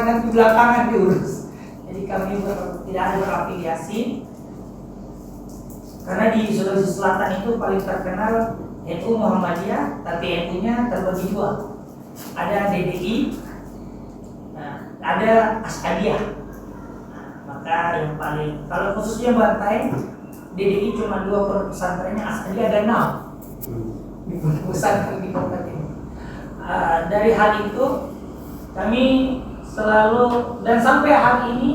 nanti belakangan diurus. Jadi kami tidak ada berafiliasi. Karena di Sulawesi Selatan itu paling terkenal NU Muhammadiyah, tapi NU-nya terbagi dua. Ada DDI, ada Asadiyah. Maka yang paling, kalau khususnya Bantai, DDI cuma 2 pesantrennya, Asadiyah ada 6 di pesantren di kota ini. Dari hal itu kami selalu, dan sampai hari ini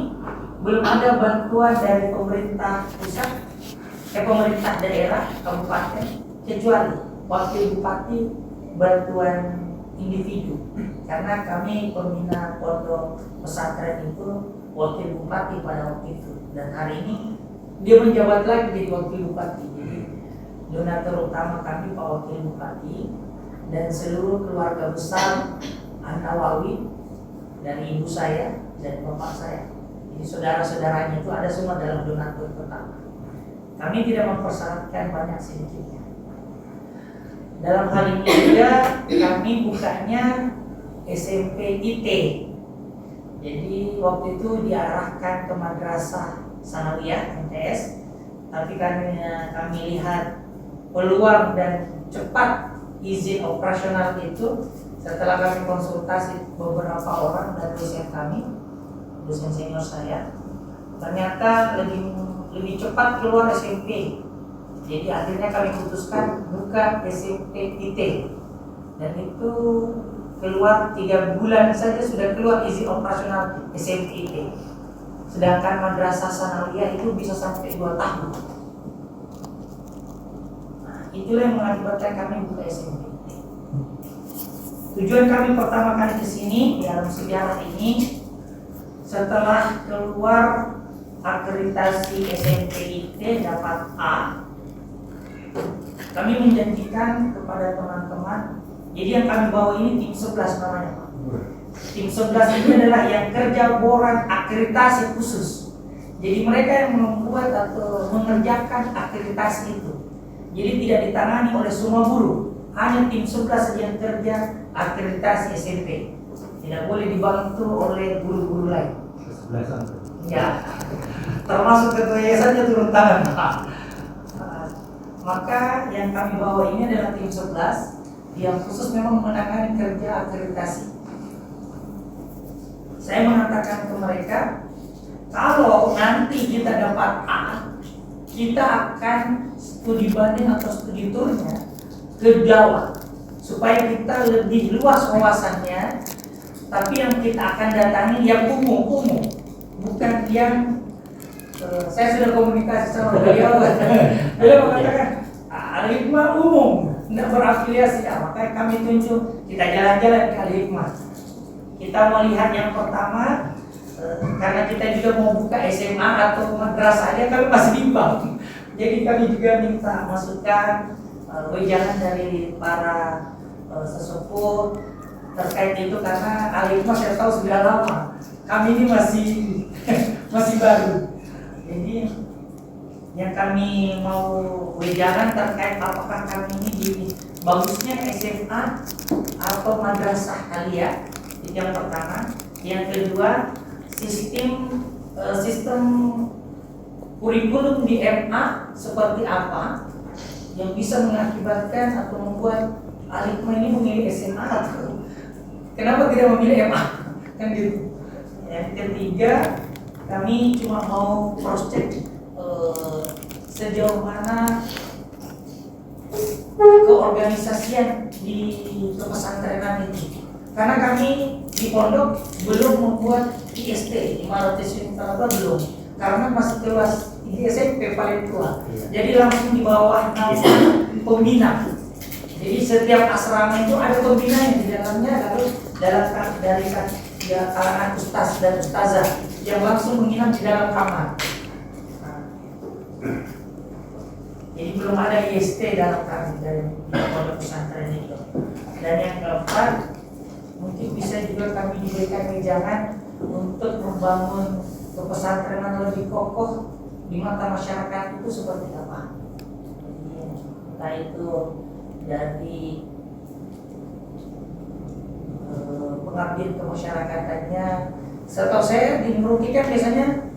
belum ada bantuan dari pemerintah pusat, pemerintah daerah, kabupaten, kecuali wakil bupati bantuan individu. Karena kami pembina pondok pesantren itu wakil bupati pada waktu itu, dan hari ini dia menjabat lagi jadi wakil bupati. Jadi donatur utama kami Pak Wakil Bupati dan seluruh keluarga besar An-Nawawi dari ibu saya dan bapak saya. Jadi saudara-saudaranya itu ada semua dalam donatur pertama. Kami tidak mempersyaratkan banyak sedikitnya. Dalam hal ini juga kami bukanya SMP IT. Jadi waktu itu diarahkan ke Madrasah Sanawiyah MTS, tapi kami lihat peluang dan cepat izin operasional itu setelah kami konsultasi beberapa orang dan dosen kami, dosen senior saya, ternyata lebih cepat keluar SMP. Jadi akhirnya kami putuskan buka SMP IT, dan itu keluar 3 bulan saja sudah keluar izin operasional SMP IT. Sedangkan Madrasah Sanawiyah itu bisa sampai 2 tahun. Nah, itulah yang mengakibatkan kami buka SMP IT. Tujuan kami pertama kali ke sini dalam sejarah ini, setelah keluar akreditasi SMP IT dapat A, kami menjanjikan kepada teman-teman. Jadi yang kami bawa ini tim 11 namanya, Pak. Tim 11 ini adalah yang kerja boran akreditasi khusus. Jadi mereka yang membuat atau mengerjakan akreditasi itu. Jadi tidak ditangani oleh semua guru, hanya tim 11 saja yang kerja akreditasi SMP. Tidak boleh dibantu oleh guru-guru lain. Ya, termasuk ketua yayasannya turun tangan. Maka yang kami bawa ini adalah tim 11 yang khusus memang menangani kerja akreditasi. Saya mengatakan ke mereka, kalau nanti kita dapat A, kita akan studi banding atau studi turnya ke Jawa, supaya kita lebih luas wawasannya. Tapi yang kita akan datangi yang umum, bukan yang saya sudah komunikasi sama beliau. Beliau mengatakan Al-Hikmah umum, tidak berafiliasi. Makanya kami tunjuk, kita jalan-jalan ke Al-Hikmah. Kita melihat yang pertama, karena kita juga mau buka SMA atau madrasah aja, kami masih bimbang. Jadi kami juga minta masukan, wejangan dari para sesepuh terkait itu, karena Al-Hikmah saya tahu sudah lama. Kami ini masih baru. Jadi yang kami mau wejangan terkait apakah kami ini di bagusnya SMA atau madrasah aliyah. Itu yang pertama. Yang kedua, sistem kurikulum di MA seperti apa yang bisa mengakibatkan atau membuat Al-Hikmah ini memilih SMA atau kenapa tidak memilih MA, kan gitu. Yang ketiga, kami cuma mau cross check sejauh mana keorganisasian di pesantrenan ini. Karena kami di pondok belum membuat IST, Imaratul Talaba belum, karena masih kelas ini SMP paling tua. Jadi langsung di bawah nama pembina. Jadi setiap asrama itu ada pembina yang di dalamnya, lalu dari kalangan ustaz dan ustazah yang langsung menginap di dalam kamar. Jadi belum ada IST dalam kami dari pondok pesantren itu. Dan yang keempat, mungkin bisa juga kami diberikan wejangan untuk membangun kepesantrenan lebih kokoh di mata masyarakat itu seperti apa. Jadi, entah itu dari pengabdian kemasyarakatannya Setahu saya di Merauke kan biasanya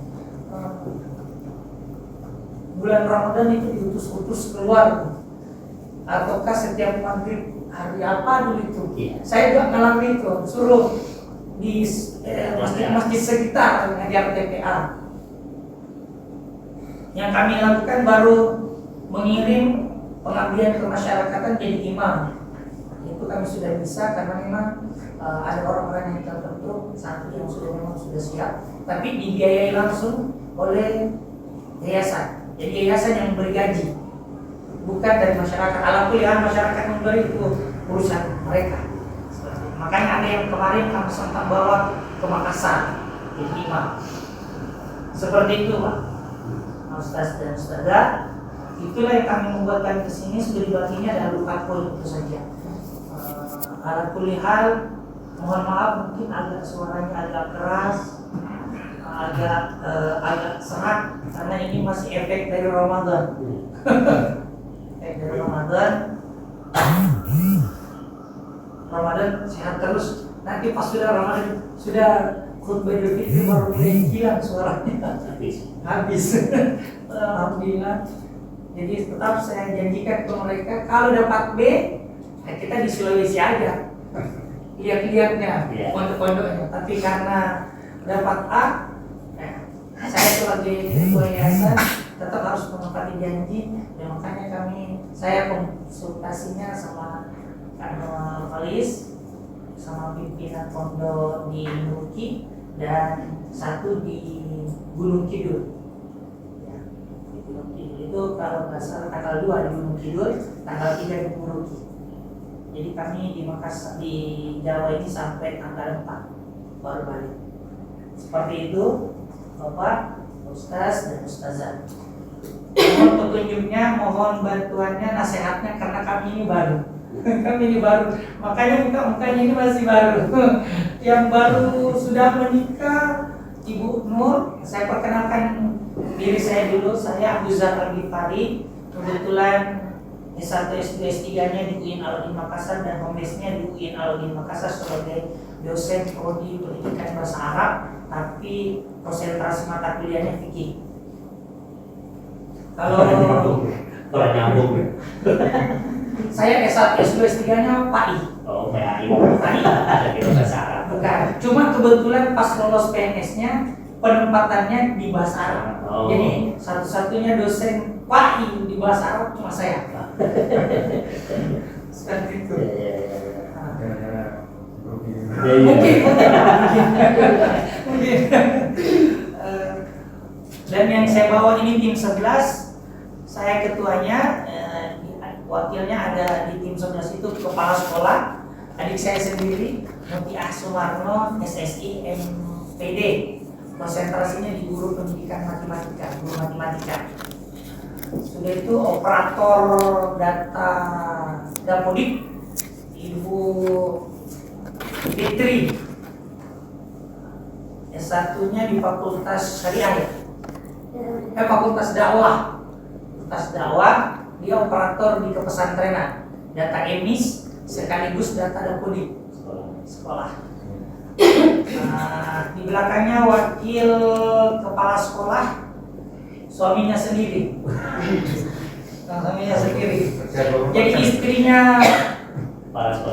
bulan Ramadan itu diutus-utus keluar, ataukah setiap maghrib hari apa dulu itu? Saya juga ngalamin itu, suruh di masjid-masjid sekitar ngajar TPA. Yang kami lakukan baru mengirim pengabdian kemasyarakatan jadi imam. Itu kami sudah bisa karena memang ada orang-orang yang tertentu satu yang memang sudah siap, tapi dibiayai langsung oleh yayasan. Jadi yayasan yang memberi gaji, bukan dari masyarakat. Alhamdulillah masyarakat memberi itu urusan mereka. Makanya ada yang kemarin kami sempat bawa ke Makassar jadi imam. Seperti itu Pak, Ustaz dan Ustazah. Itulah yang kami membuat kami kesini. Sudah dibaginya ada luka poin itu saja. Ala kulli hal, mohon maaf mungkin agak suaranya agak keras, agak serak karena ini masih efek dari Ramadan. Efek dari Ramadan sehat terus. Nanti pas sudah Ramadan, sudah khutbah Idul Fitri baru mulai hilang suaranya. Habis. Alhamdulillah. Jadi tetap saya janjikan ke mereka kalau dapat B, kita di Sulawesi aja. Lihat-lihatnya, pondok-pondoknya. Tapi karena dapat A, saya sebagai ketua yayasan tetap harus menepati janji. Dan makanya saya konsultasinya sama Kak Falis, sama pimpinan pondok di Merauke dan satu di Gunung Kidul. Ya, di Gunung Kidul itu kalau nggak salah tanggal 2 di Gunung Kidul, tanggal 3 di Merauke. Jadi kami di Makassar, di Jawa ini sampai tanggal 4 baru balik. Seperti itu Bapak, Ustaz dan Ustazah. Mohon petunjuknya, mohon bantuannya, nasihatnya karena kami ini baru. Makanya mukanya ini masih baru. Yang baru sudah menikah Ibu Nur. Saya perkenalkan diri saya dulu. Saya Abu Zar Al-Ghifari. Kebetulan S1, S2, S3-nya di UIN Al-Udin Makassar dan home base-nya di UIN Al-Udin Makassar sebagai dosen prodi pendidikan bahasa Arab, tapi konsentrasi mata kuliahnya fikih. Kalau nyambung. Saya S1, S2, S3-nya PAI. Oh, PAI. Ada bahasa Arab. Bukan. Cuma kebetulan pas lolos PNS-nya penempatannya di bahasa Arab. Oh. Jadi satu-satunya dosen PAI di bahasa Arab cuma saya. Seperti itu. Mungkin. Dan yang saya bawa ini tim 11. Saya ketuanya, wakilnya ada di tim 11 itu kepala sekolah, adik saya sendiri, Mutia Sumarno, SSI, MPD. Konsentrasinya di guru pendidikan matematika, guru matematika. Sudah itu operator data Dapodik, Ibu Fitri. S1-nya di Fakultas Syariah, Fakultas Dakwah. Fakultas Dakwah, dia operator di kepesantrenan, data emis sekaligus data Dapodik sekolah. Nah, di belakangnya wakil kepala sekolah, suaminya sendiri. Jadi istrinya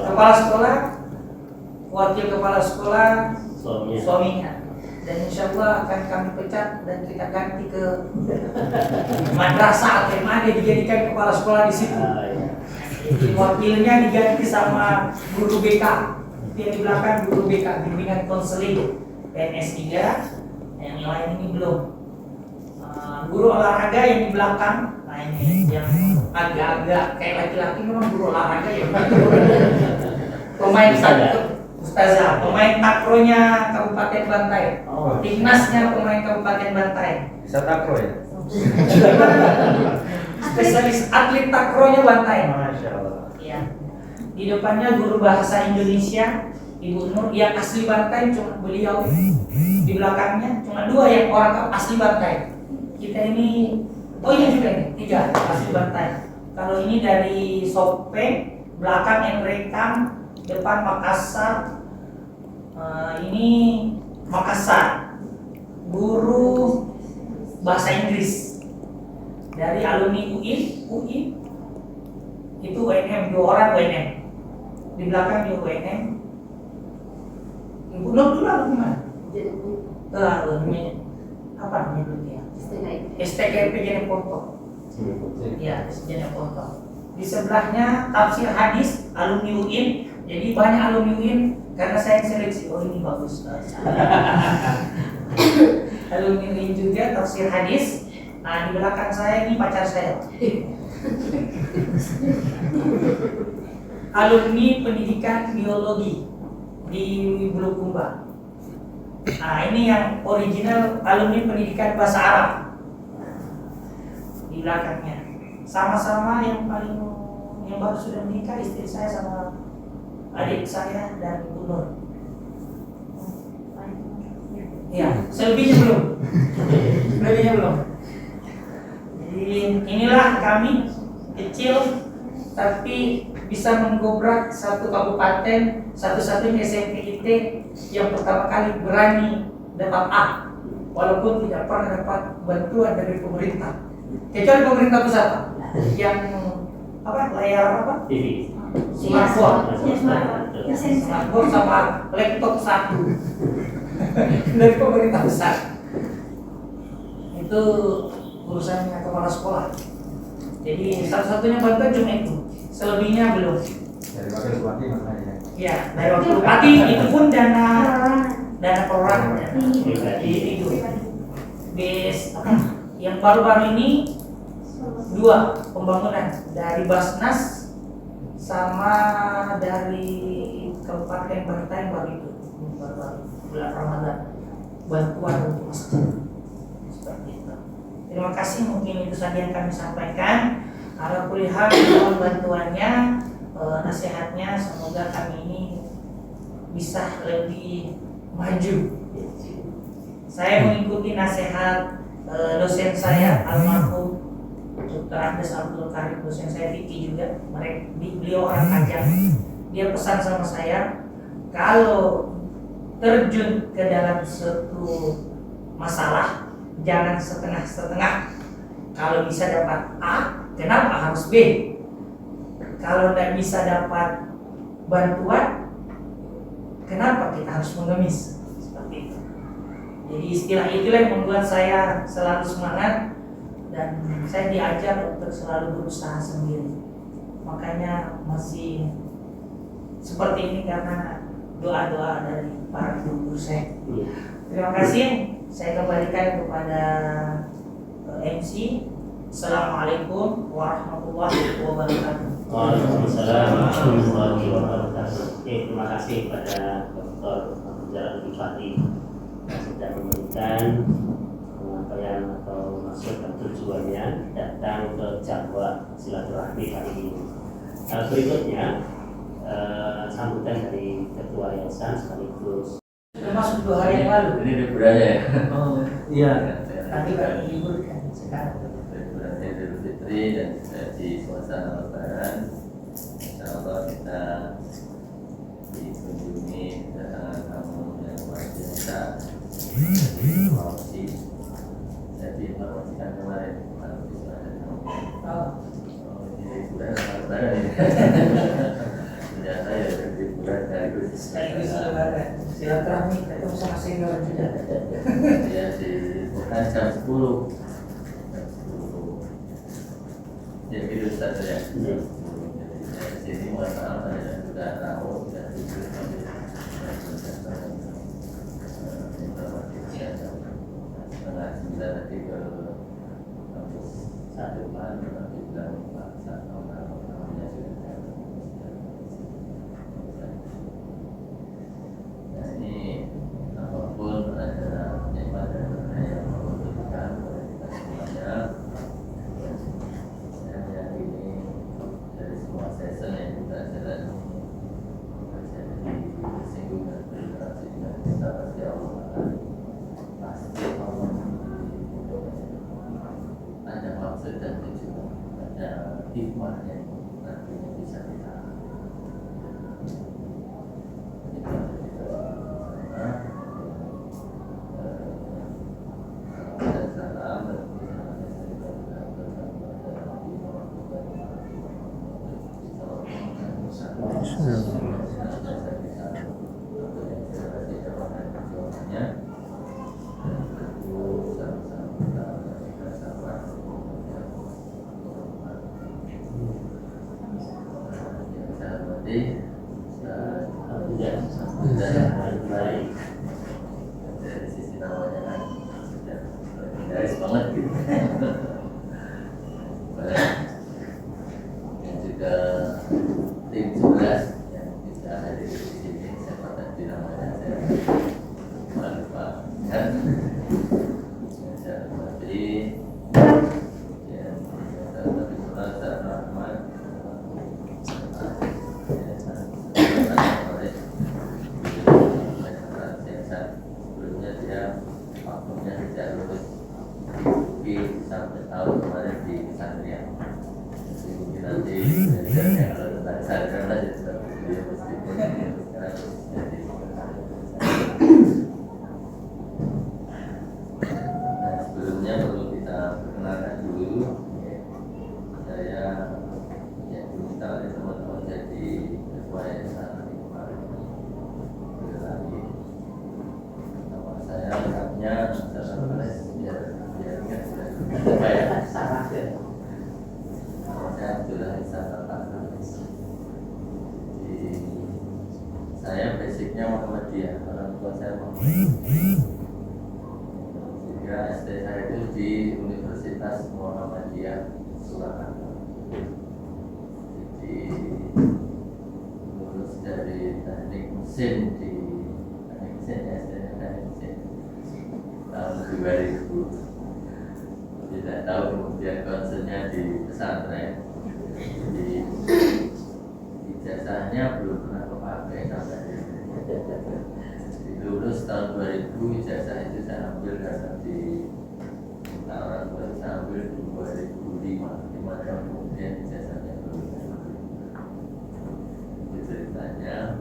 kepala sekolah, wakil kepala sekolah, suaminya. Dan insya Allah akan kami pecat dan kita ganti ke madrasah atau mana dijadikan kepala sekolah di situ. Wakilnya diganti sama guru BK. Yang di belakang guru BK, bimbingan konseling PNS 3, yang lain ini belum. Guru olahraga yang di belakang, nah ini yang agak-agak kayak laki-laki memang guru olahraga ya. Pemain Ustazah, pemain takronya Kabupaten Bantai. Timnasnya pemain Kabupaten Bantai. Bisa takro ya? Spesialis atlet takronya Bantai. Masya Allah. Iya. Di depannya guru bahasa Indonesia Ibu Nur yang asli Bantai, cuma beliau. Di belakangnya cuma 2 yang orang asli Bantai. Kita ini, oh iya juga nih, 3 asli Bantai. Kalau ini dari Sopeng, belakang yang rekam, depan Makassar. Ini Makassar, guru bahasa Inggris dari alumni UI itu UNM, 2 orang UNM, di belakang juga UNM. Ibu dulu gimana? Apa namanya dulu ya? STKP Jeneponto. Ya, Jeneponto. Di sebelahnya tafsir hadis alumni UIN. Jadi banyak alumni UIN karena saya seleksi. Oh ini bagus. Alumni UIN juga tafsir hadis. Nah di belakang saya ini pacar saya. Alumni pendidikan biologi di Bulukumba. Nah ini yang original alumni pendidikan bahasa Arab di belakangnya. Sama-sama yang baru sudah menikah, istri saya sama adik saya dan Ibu Nur. Ya, selebihnya belum. Selebihnya belum. Jadi inilah kami kecil tapi bisa menggobrak satu kabupaten, satu-satunya SMP IT yang pertama kali berani dapat A, walaupun tidak pernah dapat bantuan dari pemerintah, kecuali pemerintah pusat yang layar TV, smartphone sama laptop 1 dari pemerintah pusat. Itu urusannya kepala sekolah. Jadi satu-satunya bantuan cuma itu, selebihnya belum. Dari wakil bupati makanya. Ya, dari wakil bupati itu pun dana perorangan. Itu yang baru-baru ini 2 pembangunan dari Basnas sama dari Kabupaten Banten baru itu bulan Ramadan, bantuan untuk masjid seperti itu. Terima kasih, mungkin itu saja yang kami sampaikan. Ala kulli hal mohon bantuannya, nasihatnya, semoga kami ini bisa lebih maju. Saya mengikuti nasihat dosen saya almarhum Dr. Andes Abdul Karim, dosen saya Vicky juga. Beliau orang Ajang. Dia pesan sama saya, kalau terjun ke dalam suatu masalah jangan setengah-setengah. Kalau bisa dapat A, kenapa harus B? Kalau tidak bisa dapat bantuan, kenapa kita harus mengemis? Seperti itu. Jadi istilah itulah yang membuat saya selalu semangat dan saya diajar untuk selalu berusaha sendiri. Makanya masih seperti ini karena doa-doa dari para guru saya. Terima kasih. Saya kembalikan kepada MC. Assalamualaikum warahmatullahi wabarakatuh. Waalaikumsalam warahmatullahi wabarakatuh. Terima kasih kepada Dr. Jalan Bupati yang sudah memberikan penyampaian atau maksud dan tujuannya datang ke Jawa silaturahmi kali ini. Berikutnya sambutan dari Ketua Yayasan sekaligus termasuk 2 hari yang lalu. Ini liburannya ya? Oh Iya. nanti kan libur kan sekarang. Liburannya Idul Fitri dan di suasana Lebaran. Insya Allah kita dikunjungi kedatangan tamu yang luar biasa. Jadi informasikan kemarin kalau bisa ada tamu. Ini liburan sama Lebaran ini. Ternyata ya liburan Sekaligus lebaran. Silaturahmi ketemu sama senior juga. Ya di bukan jam 10. Ya gitu saja ya. Jadi di sini masalah saya sudah tahu sudah tidur informasi kesehatan. Setengah 9 tadi ke kampus 1 Pan tapi bilang Pak Satu namanya sudah. Nah ini apapun adalah nikmat dan berkah yang Allah berikan kepada kita semuanya. Saya yakini dari semua session yang kita jalani saya jadi tersinggung dan berinteraksi dengan kita pasti Allah akan ada maksud dan tujuan, ada hikmah yang Baik. Dari sisi namanya kan sudah legendaris banget gitu. Dan juga tim 11 yang bisa hadir di sini, siapa tadi namanya saya lupa kan. Saya hormati yang Nabi Sallallahu Rahman. Sebelumnya dia waktunya tidak lulus sampai tahun kemarin di pesantren. Jadi mungkin nanti belajarnya kalau tentang pesantren lah jadi seperti dia meskipun sekarang jadi. Nah, sebelumnya perlu kita perkenalkan dulu. Saya yang diminta oleh teman-teman jadi ketua yayasan kemarin. Lagi saya lengkapnya biar ingat apa ya? Saya Abdullah Ihsan Al-Faris. Saya basicnya Muhammadiyah, orang tua saya Muhammadiyah. Sehingga SD saya itu di Universitas Muhammadiyah Surakarta. Jadi lulus dari teknik mesin di teknik mesin ya, teknik mesin tahun 2000. Tidak tahu kemudian concernnya di pesantren. Jadi ijazahnya belum pernah kepakai sampai di lulus tahun 2000. Ijazah itu saya ambil karena di orang tua saya ambil di 2005, 5 tahun kemudian ijazahnya belum. Itu ceritanya.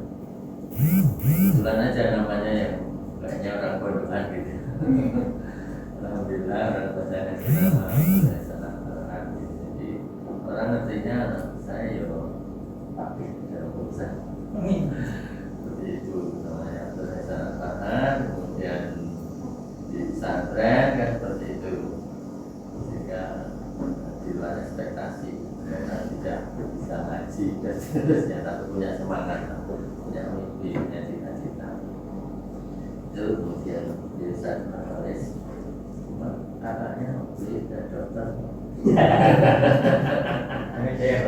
Kebetulan aja namanya yang kayaknya orang bodohan gitu. Alhamdulillah orang tua saya kasih nama saya sangat berarti. Jadi orang ngertinya saya yo pakai dalam urusan. Seperti itu namanya saya sangat paham. Kemudian di pesantren kan seperti itu. Sehingga di luar ekspektasi karena tidak bisa ngaji dan seterusnya, tapi punya semangat, punya mimpi, punya cita-cita. Itu kemudian biasa menulis. Kakaknya beli dan dokter. Ini GR.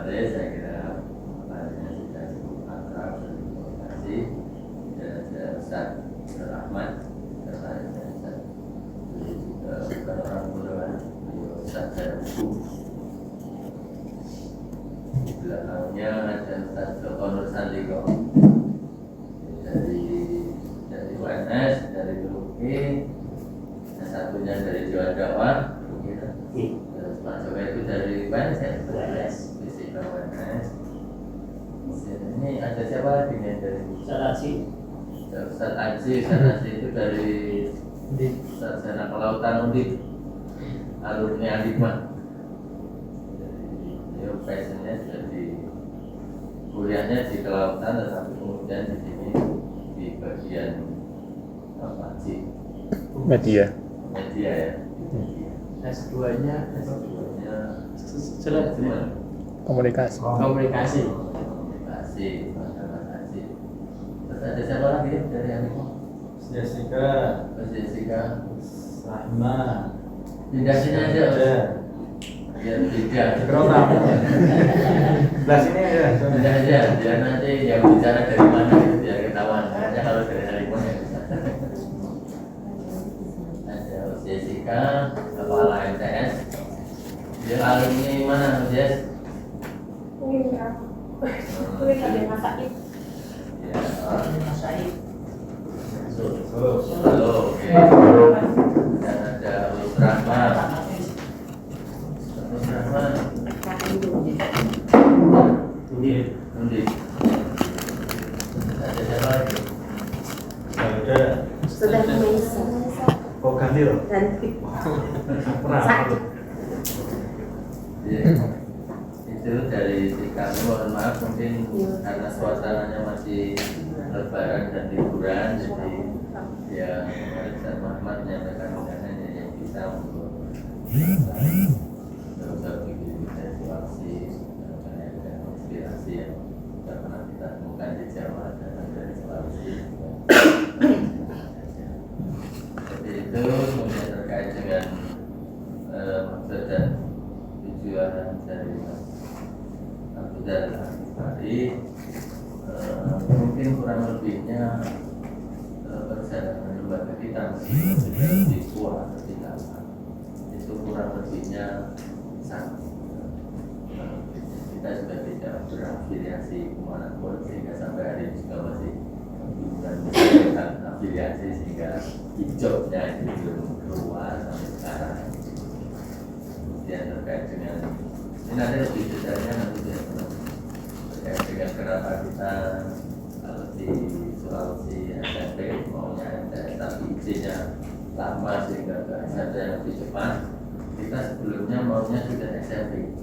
Saya kira apanya sudah cukup akrab dan terima kasih. Dan ada Ustaz Rahmat, karena Ustaz beliau juga bukan orang bodohan, beliau Ustaz saya buku. Di belakangnya ada Ustaz Joko Nur Sandiko dari UNS, dari UGI, yang satunya dari Jawa Dakwah, terus Pak Joko itu dari UNS ya, fisika UNS. Ini ada siapa lagi nih dari Ustaz Aji itu dari Sarjana Kelautan Undip, alumni Alikma. Dia passionnya jadi kuliahnya di kelautan, tetapi kemudian di sini di bagian apa sih? Media ya. S2-nya komunikasi. Terus ada siapa lagi dari Alikma? Jessica, Rahma. Pindah sini aja. Biar tidak. Sebelah sini aja. Pindah aja. Biar nanti yang bicara dari mana itu biar ketahuan. Hanya kalau dari Alikma ya bisa. Ada Jessica, kepala MTS. Dia alumni mana, Jess? Kuliah ada masakin. Ya. Solo. Oke. Dan ada Rahman. Undi. Ada siapa lagi? Ada Sudah Maisa. ganti loh. Ganti. Pernah. Di dari kami mohon maaf mungkin karena suasananya masih lebaran dan liburan, jadi yang Ustaz Muhammad menyampaikan undangannya yang bisa untuk nggak usah bikin situasi dan inspirasi yang tidak pernah kita temukan di Jawa dan dari Sulawesi. Seperti itu. Kemudian terkait dengan maksud dan tujuan dari Abu Dhar Al-Ghifari, mungkin kurang lebihnya perjalanan lembaga kita di kuat itu kurang lebihnya sama. Kita sudah tidak berafiliasi kemanapun sehingga sampai hari ini juga masih bukan dengan afiliasi sehingga hijaunya itu belum keluar sampai sekarang. Kemudian terkait dengan ini nanti lebih detailnya nanti terkait dengan kenapa kita kalau di Sulawesi SMP maunya MTS tapi izinnya lama sehingga ke SMP yang lebih cepat. Kita sebelumnya maunya sudah SMP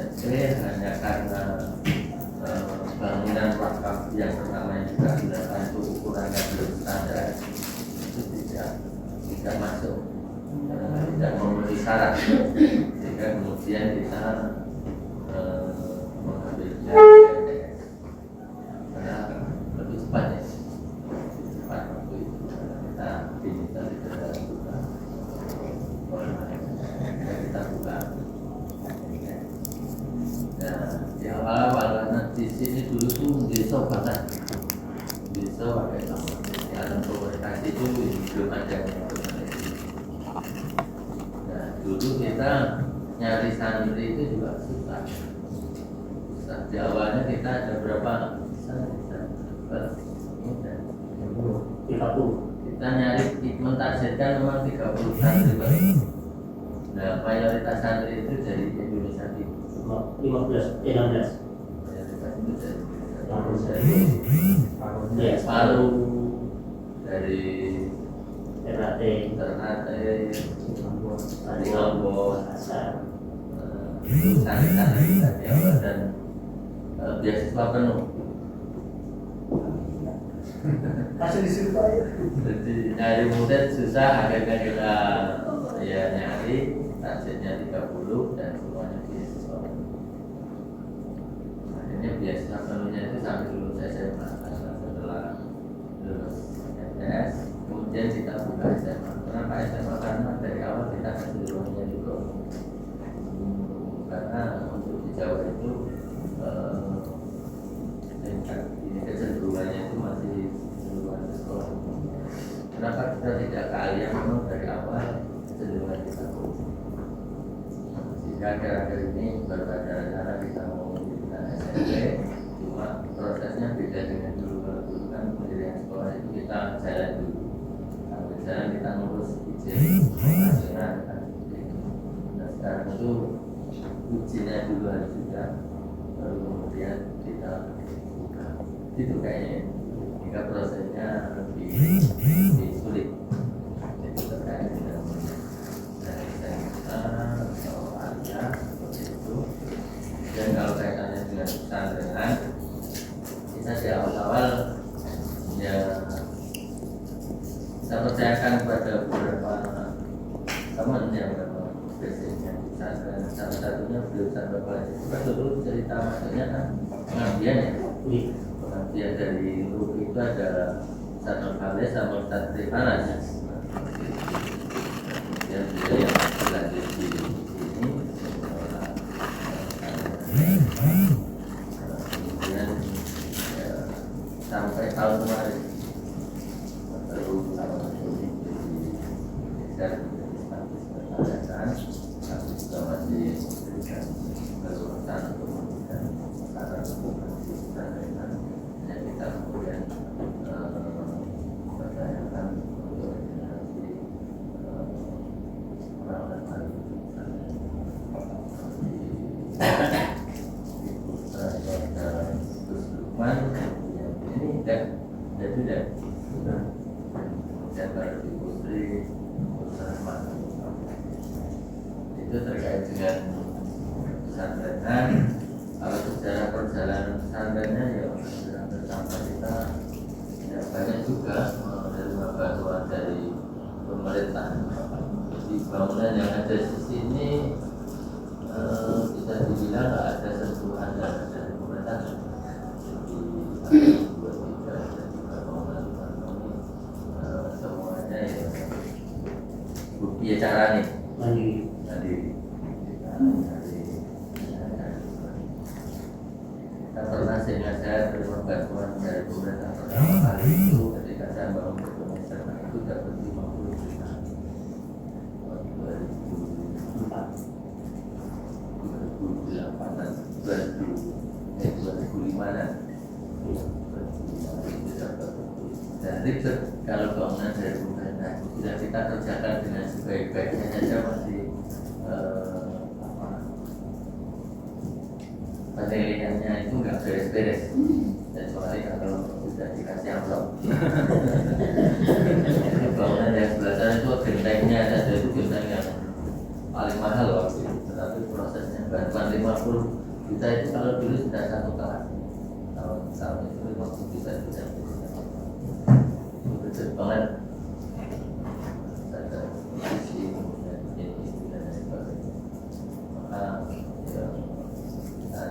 hanya karena bangunan wakaf yang pertama yang kita gunakan itu ukurannya belum standar, itu tidak masuk, tidak memenuhi syarat, sehingga kemudian kita mengambil MTS karena lebih cepat ya, lebih cepat waktu itu kita diminta segera buka, kita buka. Nah, di awal-awal karena di sini dulu tuh desa banget, desa pakai sama alam komunikasi itu belum ada yang komunikasi. Nah, dulu kita nyari santri itu juga susah. Di awalnya kita ada berapa? Kita nyari mentargetkan memang 30 santri. Nah, mayoritas santri itu dari Indonesia Timur. 16. Dari Palu, dari Ternate, dari Lombok, sana-sana kita Jawa dan beasiswa penuh. Masih di situ aja. Jadi nyari murid susah, akhirnya kita ya nyari targetnya 30 dan semuanya beasiswa. Akhirnya beasiswa penuhnya itu sampai lulus SMA. Setelah lulus MTS, kemudian kita buka SMA. Kenapa SMA? Karena dari awal kita kecenderungannya di Bromo. Karena untuk di Jawa itu kecenderungannya itu masih kecenderungan ke sekolah. Kenapa kita tidak ke Alia? Memang dari awal kecenderungan kita sehingga akhir-akhir ini baru ada rencana kita mau mendirikan SMP. Cuma prosesnya beda dengan dulu. Kalau dulu kan pendirian sekolah itu kita jalan dulu, sambil jalan kita ngurus izin nasional kan. Nah sekarang itu ujinya dulu harus juga, baru kemudian kita buka. Itu kayaknya hingga prosesnya lebih sulit. Itu terkait dengan atau Alia seperti itu. Dan kalau kaitannya dengan pesantren, kita di awal-awal ya saya percayakan kepada beberapa teman yang memang basicnya pesantren. Salah satunya beliau sampai belajar. Kita dulu cerita maksudnya kan pengabdian ya. Pengabdian dari Luhur itu ada Ustadz Khalid sama Ustadz Trifanas. Kemudian beliau yang berlanjut di sini kemudian sampai tahun kemarin baru tahun ini jadi status pertanyaan kami juga masih memberikan keluasan untuk memberikan saran komunikasi pertanyaan yang kita kemudian pertanyakan untuk generasi orang-orang baru ini dan sudah dan baru di Putri itu terkait dengan pesantrenan. Kalau sejarah perjalanan pesantrennya ya hampir sama kita ya banyak juga menerima bantuan dari pemerintah. Di bangunan yang ada di sini bisa dibilang nggak ada sentuhan dari pemerintah. Jadi buat kita juga bangunan ini semuanya ya bukti cara nih mandiri. Kita pernah sehingga saya terima bantuan dari pemerintah pertama kali itu ketika saya bangun Indonesia itu dapat 50 juta tahun 2005 dan itu kalau bangunan dari pemerintah sudah kita kerjakan dengan sebaik-baiknya saja masih penilaiannya itu nggak beres-beres kecuali kalau sudah dikasih amplop. Bangunan yang sebelah sana itu gentengnya saja itu genteng yang paling mahal waktu itu, tetapi prosesnya bantuan 50 juta itu kalau dulu sudah satu kelas tahun itu 50 juta itu kecil banget. Ada isi kemudian ini dan sebagainya. Maka ya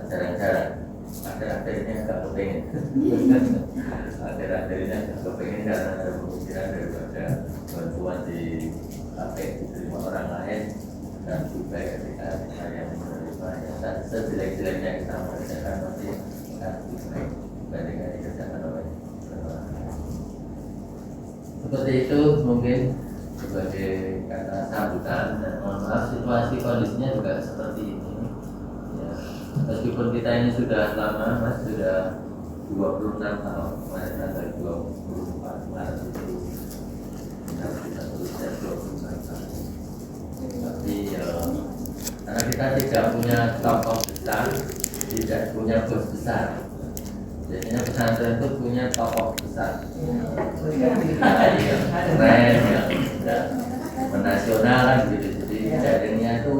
jarang-jarang akhir-akhirnya agak kepengen akhir-akhirnya agak kepengen karena ada pemikiran daripada bantuan di pakai diterima orang lain dan juga ketika saya menerima yang sejelek-jeleknya kita mengerjakan masih akan lebih baik dibandingkan dikerjakan oleh orang lain. Seperti itu mungkin sebagai kata sambutan dan mohon maaf situasi kondisinya juga seperti ini. Meskipun kita ini sudah lama, Mas, sudah 26 tahun, kemarin tanggal 24 Maret itu kita berusia 24 tahun. Tapi karena kita tidak punya tokoh besar, tidak punya bos besar. Biasanya pesantren itu punya tokoh besar, keren, yang sudah menasional gitu. Jadi jaringnya itu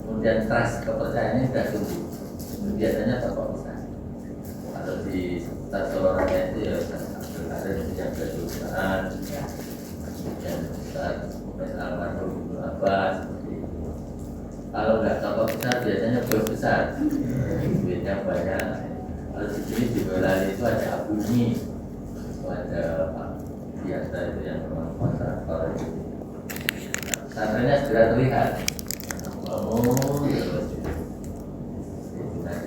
kemudian trust kepercayaannya sudah tumbuh. Biasanya tokoh besar. Kalau di seputar Solorannya itu ya Abdul Karim yang kejuruteraan, kemudian Ustaz Mufes Almarhum Ibnu Abbas. Kalau nggak tokoh besar biasanya bos besar, duitnya banyak. Kalau di sini di Boyolali itu ada Abuni, itu ada Pak Biasa itu yang memang kontraktor itu. Pesantrennya segera terlihat.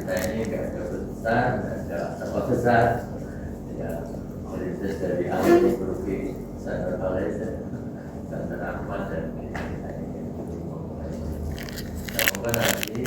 Kita ini nggak ada bos besar, nggak ada tokoh besar, ya merintis dari ahli ekonomi Sandra Malaysia, Sandra Ahmad dan kita ini. Semoga nanti